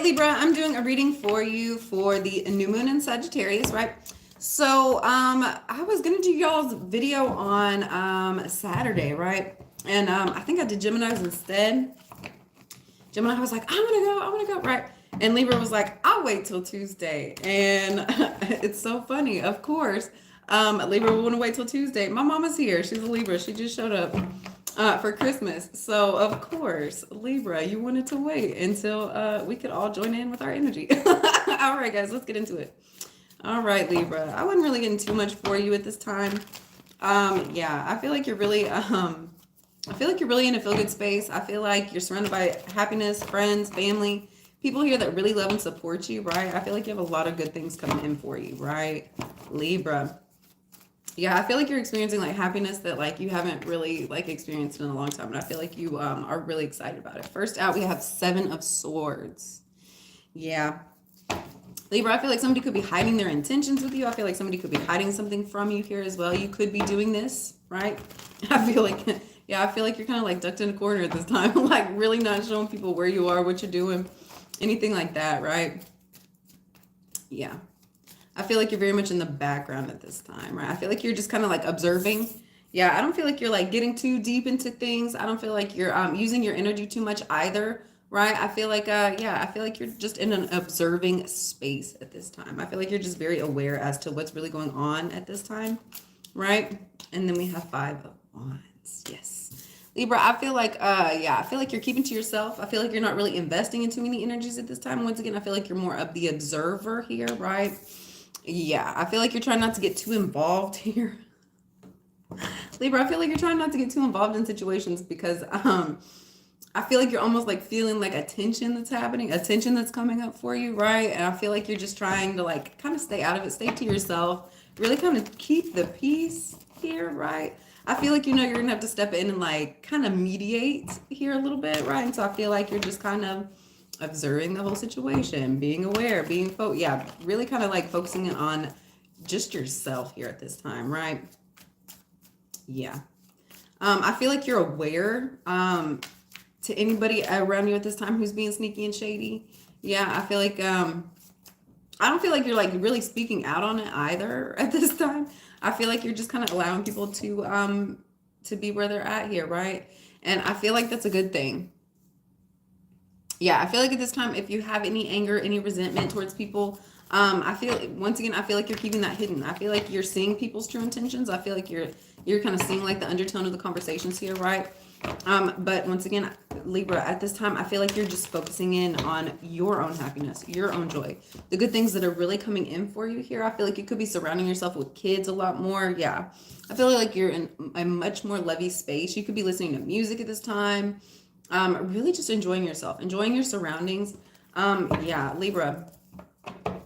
Libra, I'm doing a reading for you for the new moon in Sagittarius, right? So, I was gonna do y'all's video on Saturday, right? And I think I did Gemini's instead. Gemini was like, I wanna go, right? And Libra was like, I'll wait till Tuesday. And it's so funny, of course. Libra will want to wait till Tuesday. My mama's here. She's a Libra. She just showed up for Christmas. So, of course, Libra, you wanted to wait until we could all join in with our energy. All right, guys, let's get into it. All right, Libra. I wasn't really getting too much for you at this time. Yeah, I feel like you're really in a feel-good space. I feel like you're surrounded by happiness, friends, family, people here that really love and support you, right? I feel like you have a lot of good things coming in for you, right? Libra. Yeah, I feel like you're experiencing like happiness that like you haven't really like experienced in a long time. And I feel like you are really excited about it. First out, we have 7 of Swords. Yeah. Libra, I feel like somebody could be hiding their intentions with you. I feel like somebody could be hiding something from you here as well. You could be doing this, right? I feel like, yeah, I feel like you're kind of like ducked in a corner at this time. Like really not showing people where you are, what you're doing, anything like that, right? Yeah. I feel like you're very much in the background at this time, right? I feel like you're just kind of like observing. Yeah, I don't feel like you're like getting too deep into things. I don't feel like you're using your energy too much either, right? I feel like, yeah, I feel like you're just in an observing space at this time. I feel like you're just very aware as to what's really going on at this time, right? And then we have 5 of Wands. Yes. Libra, I feel like, yeah, I feel like you're keeping to yourself. I feel like you're not really investing in too many energies at this time. Once again, I feel like you're more of the observer here, right? Yeah, I feel like you're trying not to get too involved here. Libra, I feel like you're trying not to get too involved in situations because I feel like you're almost like feeling like a tension that's happening, a tension that's coming up for you, right? And I feel like you're just trying to like kind of stay out of it, stay to yourself, really kind of keep the peace here, right? I feel like you know you're gonna have to step in and like kind of mediate here a little bit, right? And so I feel like you're just kind of observing the whole situation, being aware, yeah, really kind of like focusing in on just yourself here at this time, right? Yeah. I feel like you're aware to anybody around you at this time who's being sneaky and shady. Yeah, I feel like I don't feel like you're like really speaking out on it either at this time. I feel like you're just kind of allowing people to be where they're at here, right? And I feel like that's a good thing. Yeah, I feel like at this time, if you have any anger, any resentment towards people, I feel once again, I feel like you're keeping that hidden. I feel like you're seeing people's true intentions. I feel like you're kind of seeing like the undertone of the conversations here, right? But once again, Libra, at this time, I feel like you're just focusing in on your own happiness, your own joy, the good things that are really coming in for you here. I feel like you could be surrounding yourself with kids a lot more. Yeah, I feel like you're in a much more lovey space. You could be listening to music at this time. Really just enjoying yourself, enjoying your surroundings. Yeah, Libra,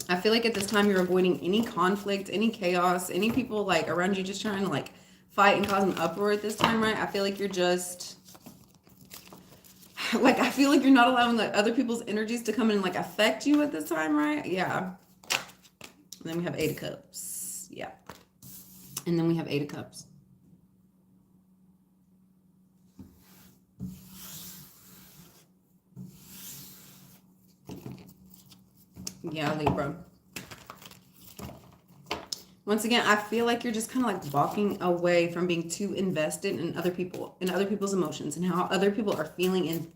I feel like at this time you're avoiding any conflict, any chaos, any people like around you just trying to like fight and cause an uproar at this time, right? I feel like you're just like, I feel like you're not allowing like other people's energies to come in and like affect you at this time, right? Yeah. And then we have 8 of Cups. Yeah. And then we have 8 of Cups. Yeah, Libra. Once again, I feel like you're just kind of like walking away from being too invested in other people, in other people's emotions and how other people are feeling and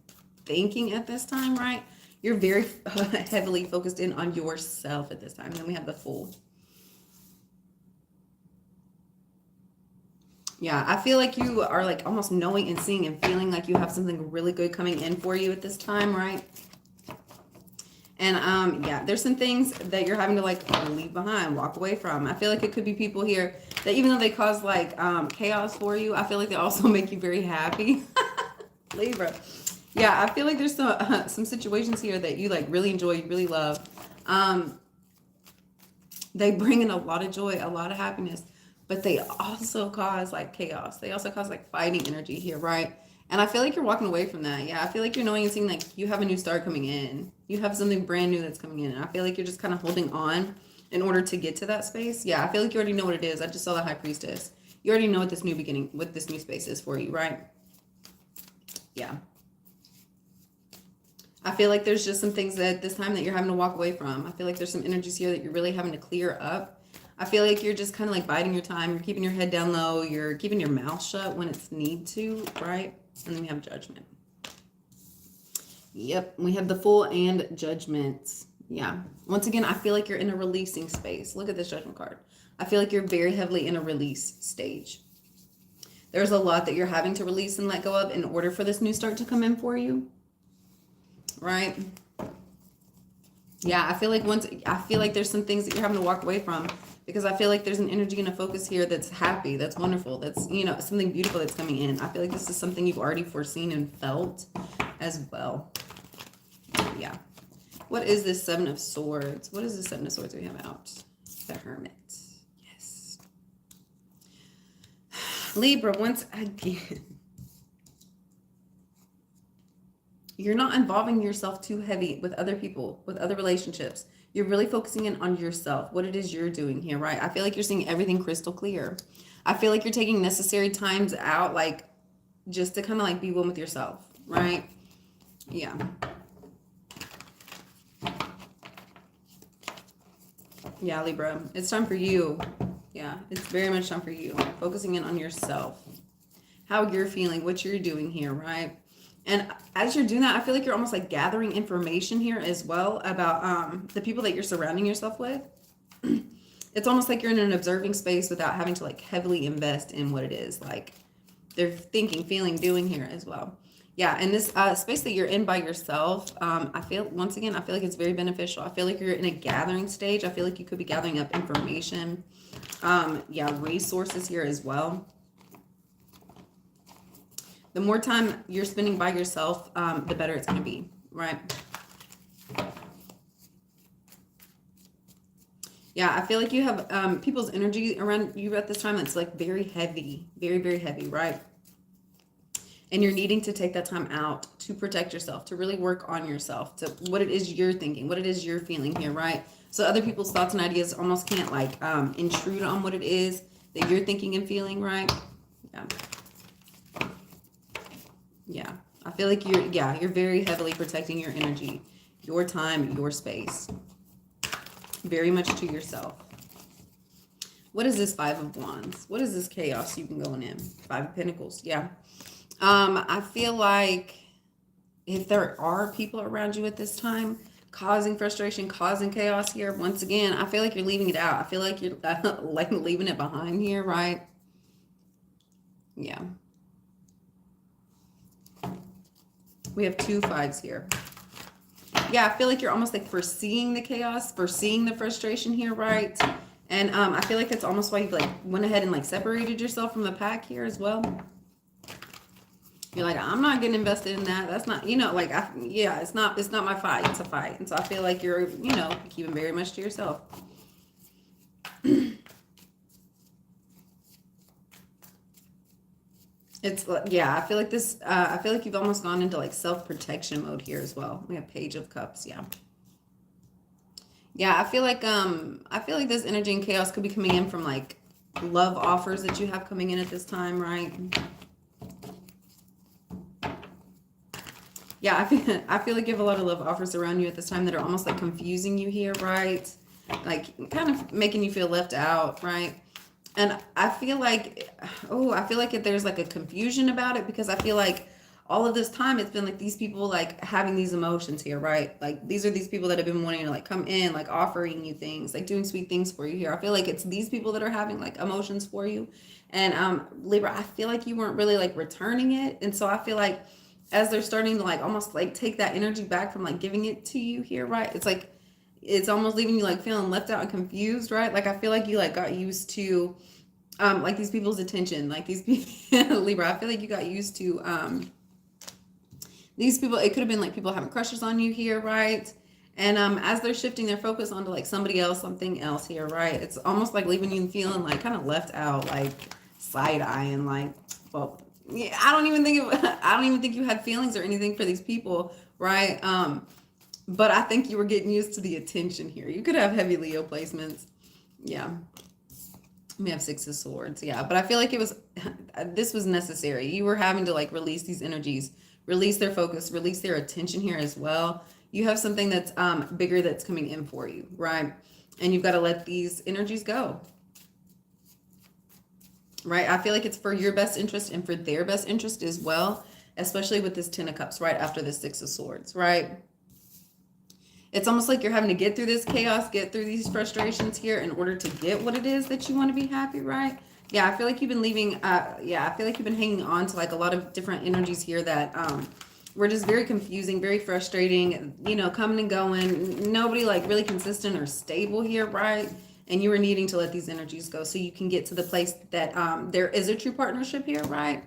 thinking at this time, right? You're very heavily focused in on yourself at this time. And then we have the Fool. Yeah, I feel like you are like almost knowing and seeing and feeling like you have something really good coming in for you at this time, right? And yeah, there's some things that you're having to like leave behind, walk away from. I feel like it could be people here that even though they cause like chaos for you, I feel like they also make you very happy. Libra. Yeah, I feel like there's some situations here that you like really enjoy, you really love. They bring in a lot of joy, a lot of happiness, but they also cause like chaos. They also cause like fighting energy here, right? And I feel like you're walking away from that. Yeah, I feel like you're knowing and seeing like you have a new start coming in. You have something brand new that's coming in. And I feel like you're just kind of holding on in order to get to that space. Yeah, I feel like you already know what it is. I just saw the High Priestess. You already know what this new beginning, what this new space is for you, right? Yeah. I feel like there's just some things that this time that you're having to walk away from. I feel like there's some energies here that you're really having to clear up. I feel like you're just kind of like biding your time. You're keeping your head down low. You're keeping your mouth shut when it's need to, right? And then we have Judgment. Yep, we have the Fool and Judgment. Yeah. Once again, I feel like you're in a releasing space. Look at this Judgment card. I feel like you're very heavily in a release stage. There's a lot that you're having to release and let go of in order for this new start to come in for you. Right? Yeah, I feel like there's some things that you're having to walk away from, because I feel like there's an energy and a focus here that's happy, that's wonderful, that's, you know, something beautiful that's coming in. I feel like this is something you've already foreseen and felt as well. Yeah. What is this Seven of Swords? What is the Seven of Swords we have out? The Hermit. Yes. Libra, once again. You're not involving yourself too heavy with other people, with other relationships. You're really focusing in on yourself, what it is you're doing here, right? I feel like you're seeing everything crystal clear. I feel like you're taking necessary times out, like, just to kind of like be one with yourself, right? Yeah. Yeah, Libra, it's time for you. Yeah, it's very much time for you. Focusing in on yourself, how you're feeling, what you're doing here, right? And as you're doing that, I feel like you're almost like gathering information here as well about the people that you're surrounding yourself with. It's almost like you're in an observing space without having to like heavily invest in what it is like they're thinking, feeling, doing here as well. Yeah, and this space that you're in by yourself, I feel, once again, I feel like it's very beneficial. I feel like you're in a gathering stage. I feel like you could be gathering up information. Yeah, resources here as well. The more time you're spending by yourself, the better it's going to be, right? Yeah, I feel like you have people's energy around you at this time that's like very heavy, very, very heavy, right? And you're needing to take that time out to protect yourself, to really work on yourself, to what it is you're thinking, what it is you're feeling here, right? So other people's thoughts and ideas almost can't like intrude on what it is that you're thinking and feeling, right? Yeah. Yeah, I feel like you're very heavily protecting your energy, your time, your space. Very much to yourself. What is this Five of Wands? What is this chaos you've been going in? Five of Pentacles, yeah. I feel like if there are people around you at this time causing frustration, causing chaos here, once again, I feel like you're leaving it out. I feel like you're like leaving it behind here, right? Yeah. We have two fives here. Yeah, I feel like you're almost like foreseeing the chaos, foreseeing the frustration here, right? And I feel like that's almost why you like went ahead and like separated yourself from the pack here as well. You're like, I'm not getting invested in that. That's not, you know, like, yeah, it's not my fight. It's a fight. And so I feel like you're, you know, keeping very much to yourself. It's, yeah, I feel like this, I feel like you've almost gone into like self-protection mode here as well. We have Page of Cups, yeah. Yeah, I feel like this energy and chaos could be coming in from like love offers that you have coming in at this time, right? Yeah, I feel like you have a lot of love offers around you at this time that are almost like confusing you here, right? Like kind of making you feel left out, right? And I feel like, there's like a confusion about it, because I feel like all of this time it's been like these people like having these emotions here, right? Like these are these people that have been wanting to like come in, like offering you things, like doing sweet things for you here. I feel like it's these people that are having like emotions for you. And Libra, I feel like you weren't really like returning it. And so I feel like as they're starting to like almost like take that energy back from like giving it to you here, right? It's like, it's almost leaving you like feeling left out and confused, right? Like I feel like you like got used to like these people's attention, like these people, Libra, I feel like you got used to these people. It could have been like people having crushes on you here, right? And as they're shifting their focus onto like somebody else, something else here, right? It's almost like leaving you feeling like kind of left out, like side-eyeing, like, well, yeah, I don't even think you had feelings or anything for these people, right? But I think you were getting used to the attention here. You could have heavy Leo placements. Yeah. We have Six of Swords. Yeah. But I feel like this was necessary. You were having to like release these energies release their focus, release their attention here as well. You have something that's bigger that's coming in for you, right? And you've got to let these energies go, right? I feel like it's for your best interest and for their best interest as well, especially with this Ten of Cups right after the Six of Swords, right? It's almost like you're having to get through this chaos, get through these frustrations here in order to get what it is that you want to be happy, right? Yeah, I feel like you've been leaving, I feel like you've been hanging on to like a lot of different energies here that were just very confusing, very frustrating, you know, coming and going. Nobody like really consistent or stable here, right? And you were needing to let these energies go so you can get to the place that there is a true partnership here, right?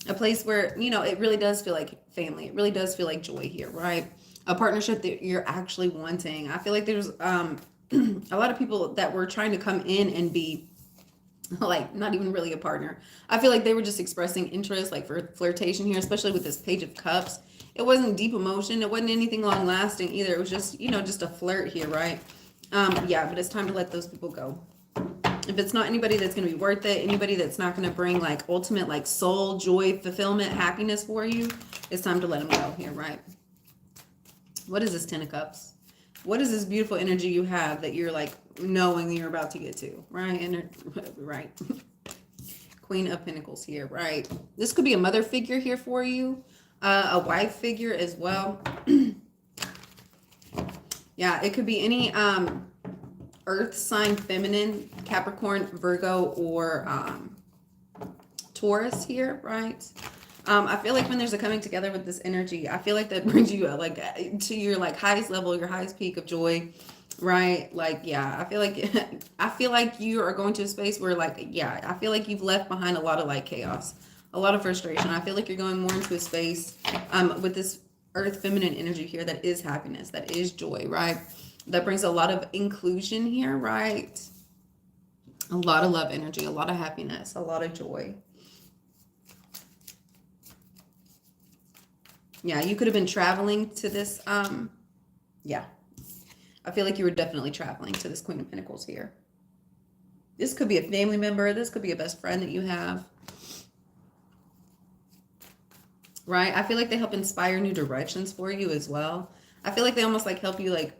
A place where, you know, it really does feel like family. It really does feel like joy here, right? A partnership that you're actually wanting. I feel like there's a lot of people that were trying to come in and be like not even really a partner. I feel like they were just expressing interest, like for flirtation here, especially with this Page of Cups. It wasn't deep emotion. It wasn't anything long lasting either. It was just, you know, just a flirt here, right? Yeah, but it's time to let those people go. If it's not anybody that's going to be worth it, anybody that's not going to bring like ultimate like soul, joy, fulfillment, happiness for you, it's time to let them go here, right? What is this Ten of Cups? What is this beautiful energy you have that you're like knowing you're about to get to, right? And right. Queen of Pentacles here, right? This could be a mother figure here for you, a wife figure as well. Yeah, it could be any earth sign, feminine, Capricorn, Virgo, or Taurus here, right? I feel like when there's a coming together with this energy, I feel like that brings you like to your like highest level, your highest peak of joy, right? Like, yeah, I feel like you are going to a space where like, yeah, I feel like you've left behind a lot of like chaos, a lot of frustration. I feel like you're going more into a space with this earth feminine energy here that is happiness, that is joy, right? That brings a lot of inclusion here, right? A lot of love energy, a lot of happiness, a lot of joy. Yeah, you could have been traveling to this. Yeah, I feel like you were definitely traveling to this Queen of Pentacles here. This could be a family member. This could be a best friend that you have. Right? I feel like they help inspire new directions for you as well. I feel like they almost like help you like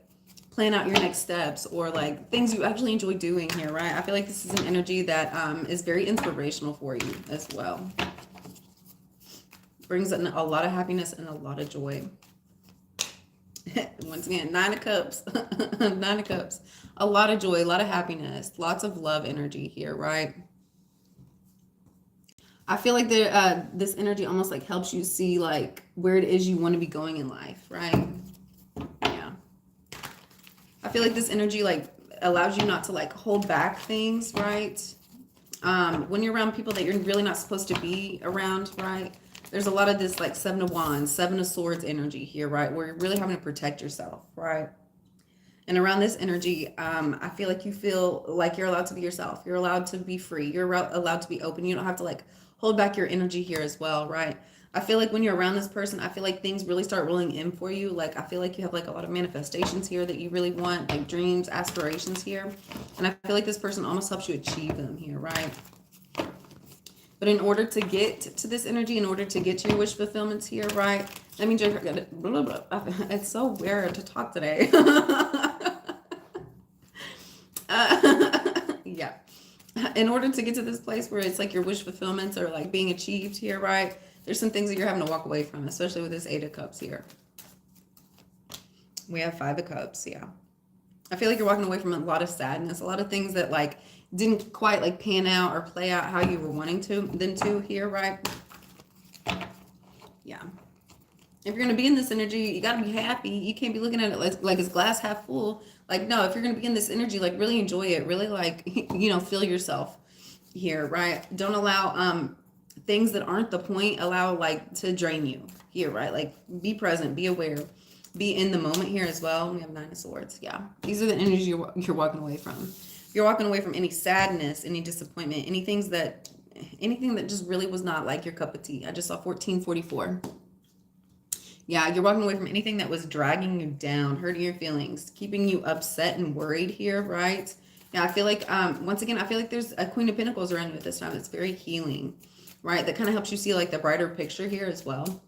plan out your next steps or like things you actually enjoy doing here, right? I feel like this is an energy that is very inspirational for you as well. Brings in a lot of happiness and a lot of joy. Once again, Nine of Cups. Nine of Cups. A lot of joy, a lot of happiness, lots of love energy here, right? I feel like this energy almost like helps you see like where it is you want to be going in life, right? Yeah. I feel like this energy like allows you not to like hold back things, right? When you're around people that you're really not supposed to be around, right? There's a lot of this like Seven of Wands, Seven of Swords energy here, right? Where you're really having to protect yourself, right? And around this energy, I feel like you feel like you're allowed to be yourself. You're allowed to be free. You're allowed to be open. You don't have to like hold back your energy here as well, right? I feel like when you're around this person, I feel like things really start rolling in for you. Like, I feel like you have like a lot of manifestations here that you really want, like dreams, aspirations here. And I feel like this person almost helps you achieve them here, right? But in order to get to this energy, in order to get to your wish fulfillments here, right? That means you're gonna, blah, blah, blah. It's so weird to talk today. Yeah. In order to get to this place where it's like your wish fulfillments are like being achieved here, right? There's some things that you're having to walk away from, especially with this Eight of Cups here. We have Five of Cups, yeah. I feel like you're walking away from a lot of sadness, a lot of things that like didn't quite like pan out or play out how you were wanting them to here, right? Yeah. If you're going to be in this energy, you got to be happy. You can't be looking at it like it's glass half full. Like, no, if you're going to be in this energy, like really enjoy it. Really like, you know, feel yourself here, right? Don't allow things that aren't the point, allow like to drain you here, right? Like be present, be aware, be in the moment here as well. We have Nine of Swords. Yeah. These are the energies you're walking away from. You're walking away from any sadness, any disappointment, anything that just really was not like your cup of tea. I just saw 1444. Yeah, you're walking away from anything that was dragging you down, hurting your feelings, keeping you upset and worried here, right? Yeah, I feel like, once again, I feel like there's a Queen of Pentacles around you at this time. It's very healing, right? That kind of helps you see like the brighter picture here as well.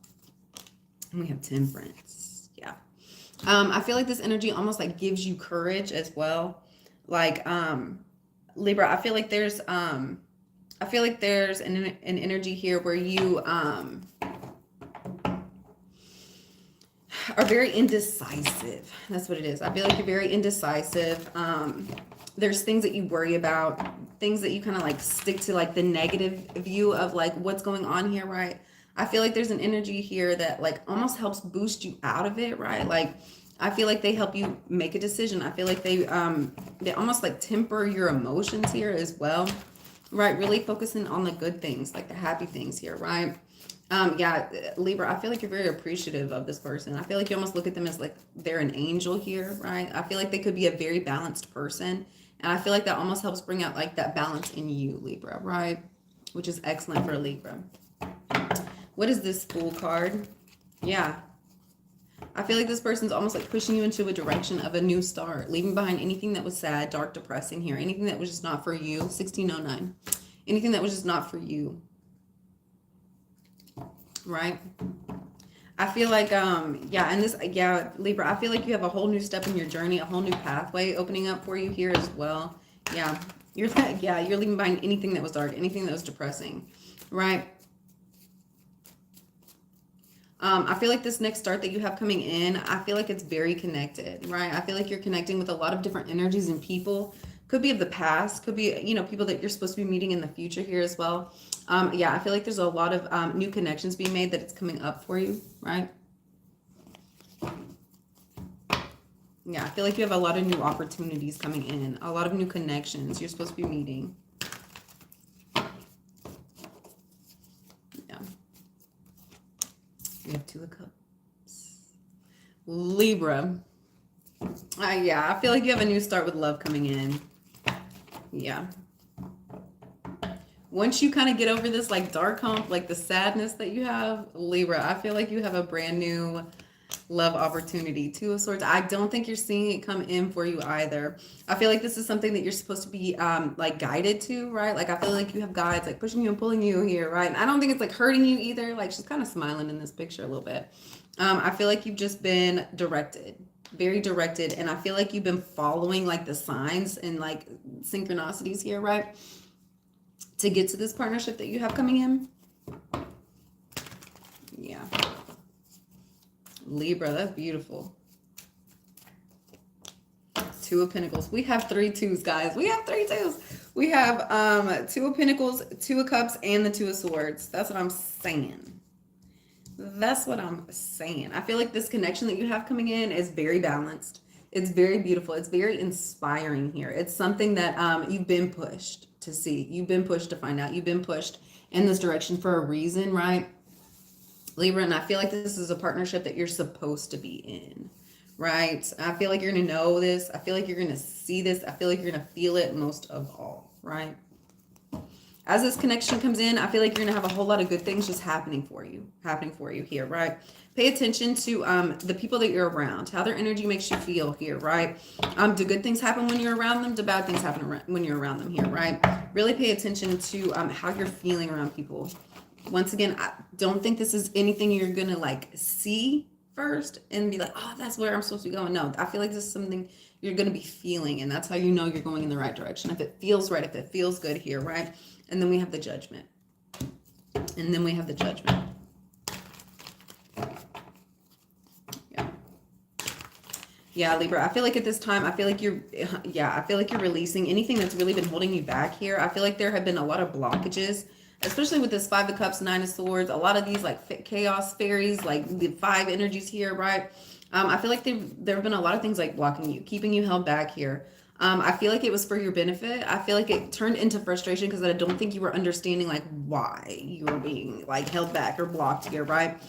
And we have Temperance. Yeah. I feel like this energy almost like gives you courage as well. Like, Libra, I feel like there's an energy here where you are very indecisive. That's what it is. I feel like you're very indecisive. There's things that you worry about, things that you kind of like stick to, like the negative view of like what's going on here, right? I feel like there's an energy here that like almost helps boost you out of it, right? Like I feel like they help you make a decision. I feel like they almost like temper your emotions here as well, right? Really focusing on the good things, like the happy things here, right? Yeah, Libra, I feel like you're very appreciative of this person. I feel like you almost look at them as like they're an angel here, right? I feel like they could be a very balanced person. And I feel like that almost helps bring out like that balance in you, Libra, right? Which is excellent for Libra. What is this Fool card? Yeah. I feel like this person's almost like pushing you into a direction of a new start, leaving behind anything that was sad, dark, depressing here, anything that was just not for you, 1609. Anything that was just not for you. Right? I feel like Libra, I feel like you have a whole new step in your journey, a whole new pathway opening up for you here as well. Yeah. You're leaving behind anything that was dark, anything that was depressing. Right? I feel like this next start that you have coming in, I feel like it's very connected, right? I feel like you're connecting with a lot of different energies and people. Could be of the past, could be, people that you're supposed to be meeting in the future here as well. Yeah, I feel like there's a lot of new connections being made that it's coming up for you, right? Yeah, I feel like you have a lot of new opportunities coming in, a lot of new connections you're supposed to be meeting. Yeah. We have Two of Cups. Libra. Yeah, I feel like you have a new start with love coming in. Yeah. Once you kind of get over this like dark hump, like the sadness that you have, Libra, I feel like you have a brand new love opportunity. Two of Swords. I don't think you're seeing it come in for you either. I feel like this is something that you're supposed to be like guided to, right? Like I feel like you have guides like pushing you and pulling you here, right? And I don't think it's like hurting you either. Like she's kind of smiling in this picture a little bit. I feel like you've just been directed, very directed, and I feel like you've been following like the signs and like synchronicities here, right? To get to this partnership that you have coming in. Yeah. Libra, that's beautiful. Two of Pentacles. We have 3 twos, guys. We have 3 twos. We have 2 of Pentacles, 2 of Cups, and the 2 of Swords. That's what I'm saying. That's what I'm saying. I feel like this connection that you have coming in is very balanced. It's very beautiful. It's very inspiring here. It's something that you've been pushed to see. You've been pushed to find out. You've been pushed in this direction for a reason, right? Libra, and I feel like this is a partnership that you're supposed to be in, right? I feel like you're going to know this. I feel like you're going to see this. I feel like you're going to feel it most of all, right? As this connection comes in, I feel like you're going to have a whole lot of good things just happening for you here, right? Pay attention to the people that you're around, how their energy makes you feel here, right? Do good things happen when you're around them? Do bad things happen when you're around them here, right? Really pay attention to how you're feeling around people. Once again, I don't think this is anything you're going to like see first and be like, oh, that's where I'm supposed to be going. No, I feel like this is something you're going to be feeling, and that's how you know you're going in the right direction. If it feels right, if it feels good here, right? And then we have the Judgment. And then we have the Judgment. Yeah, Libra, I feel like at this time, I feel like you're releasing anything that's really been holding you back here. I feel like there have been a lot of blockages, especially with this 5 of Cups, 9 of Swords, a lot of these like chaos fairies, like the 5 energies here, right? I feel like there have been a lot of things like blocking you, keeping you held back here. I feel like it was for your benefit. I feel like it turned into frustration because I don't think you were understanding like why you were being like held back or blocked here, right?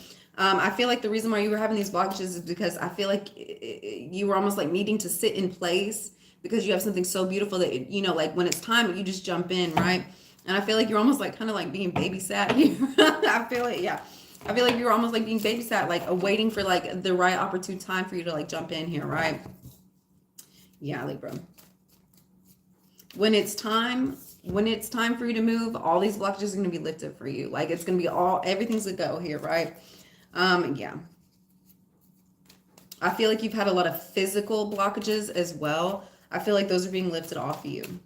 I feel like the reason why you were having these blockages is because I feel like you were almost like needing to sit in place because you have something so beautiful that, like when it's time, you just jump in, right? And I feel like you're almost like kind of like being babysat here. I feel like you're almost like being babysat, like waiting for like the right opportune time for you to like jump in here, right? Yeah, Libra. When it's time for you to move, all these blockages are going to be lifted for you. Like it's going to be everything's a go here, right? Yeah. I feel like you've had a lot of physical blockages as well. I feel like those are being lifted off of you.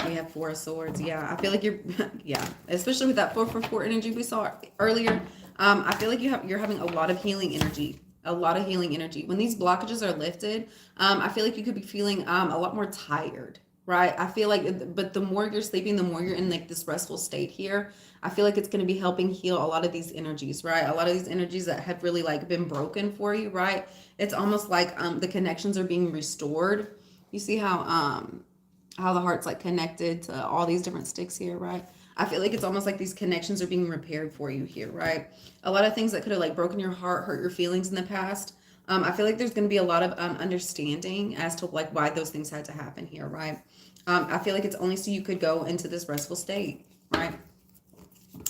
We have Four of Swords. Yeah, I feel like you're, yeah, especially with that 444 energy we saw earlier. I feel like you're having a lot of healing energy. A lot of healing energy. When these blockages are lifted, I feel like you could be feeling a lot more tired, right? I feel like, but the more you're sleeping, the more you're in like this restful state here. I feel like it's going to be helping heal a lot of these energies, right? A lot of these energies that have really like been broken for you, right? It's almost like the connections are being restored. You see how the heart's like connected to all these different sticks here, right? I feel like it's almost like these connections are being repaired for you here, right? A lot of things that could have like broken your heart, hurt your feelings in the past. I feel like there's going to be a lot of understanding as to like why those things had to happen here, right? I feel like it's only so you could go into this restful state, right?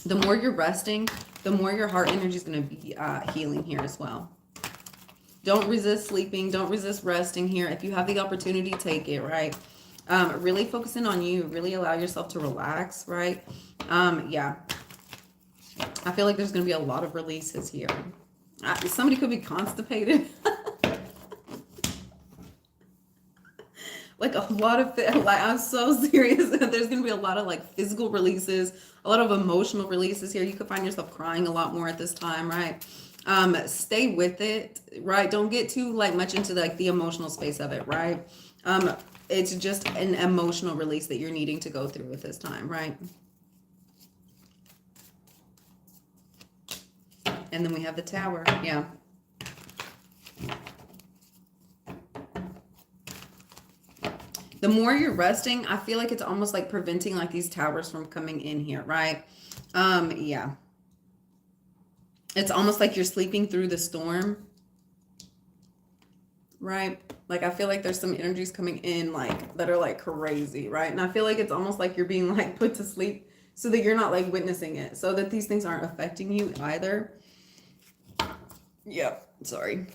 The more you're resting, the more your heart energy is going to be healing here as well. Don't resist sleeping. Don't resist resting here. If you have the opportunity, take it, right? Really focusing on you. Really allow yourself to relax, right? Yeah. I feel like there's going to be a lot of releases here. Somebody could be constipated. Like a lot of, like, I'm so serious. There's going to be a lot of like physical releases, a lot of emotional releases here. You could find yourself crying a lot more at this time, right? Stay with it, right? Don't get too like much into like the emotional space of it, right? It's just an emotional release that you're needing to go through at this time, right? And then we have the Tower. Yeah. The more you're resting, I feel like it's almost like preventing like these towers from coming in here, right? Yeah. It's almost like you're sleeping through the storm, right? Like I feel like there's some energies coming in like that are like crazy, right? And I feel like it's almost like you're being like put to sleep so that you're not like witnessing it, so that these things aren't affecting you either. Yep, sorry.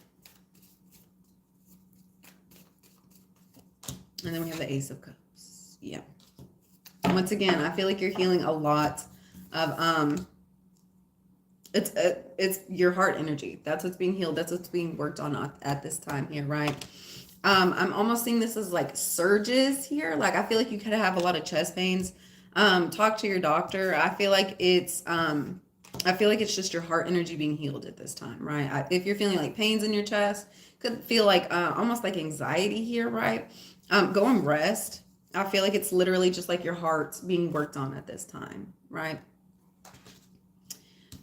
And then we have the Ace of Cups. Yeah. Once again, I feel like you're healing a lot of it's your heart energy. That's what's being healed. That's what's being worked on at this time here, right? I'm almost seeing this as like surges here. Like I feel like you could have a lot of chest pains. Talk to your doctor. I feel like it's just your heart energy being healed at this time, right? If you're feeling like pains in your chest, could feel like almost like anxiety here, right? Go and rest. I feel like it's literally just like your heart's being worked on at this time, right?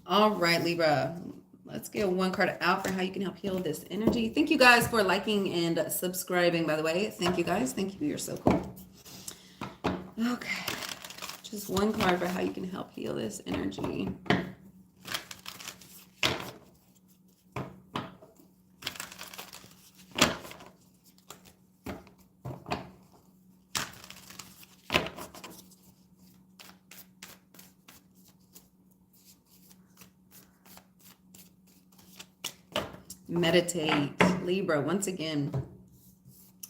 All right, Libra. Let's get one card out for how you can help heal this energy. Thank you guys for liking and subscribing, by the way. Thank you guys. Thank you. You're so cool. Okay. Just one card for how you can help heal this energy. Meditate, Libra. Once again,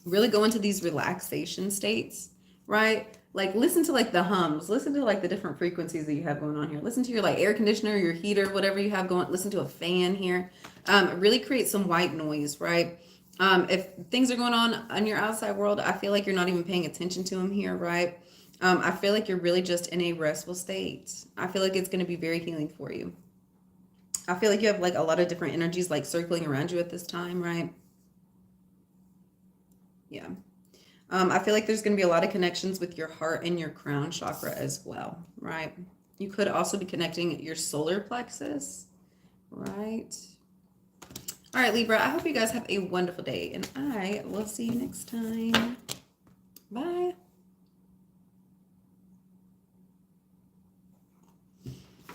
really go into these relaxation states, right? Like listen to like the hums, listen to like the different frequencies that you have going on here. Listen to your like air conditioner, your heater, whatever you have going. Listen to a fan here. Really create some white noise, right? If things are going on your outside world, I feel like you're not even paying attention to them here, right? I feel like you're really just in a restful state. I feel like it's going to be very healing for you. I feel like you have like a lot of different energies like circling around you at this time, right? Yeah. I feel like there's going to be a lot of connections with your heart and your crown chakra as well, right? You could also be connecting your solar plexus, right? All right, Libra, I hope you guys have a wonderful day, and I will see you next time.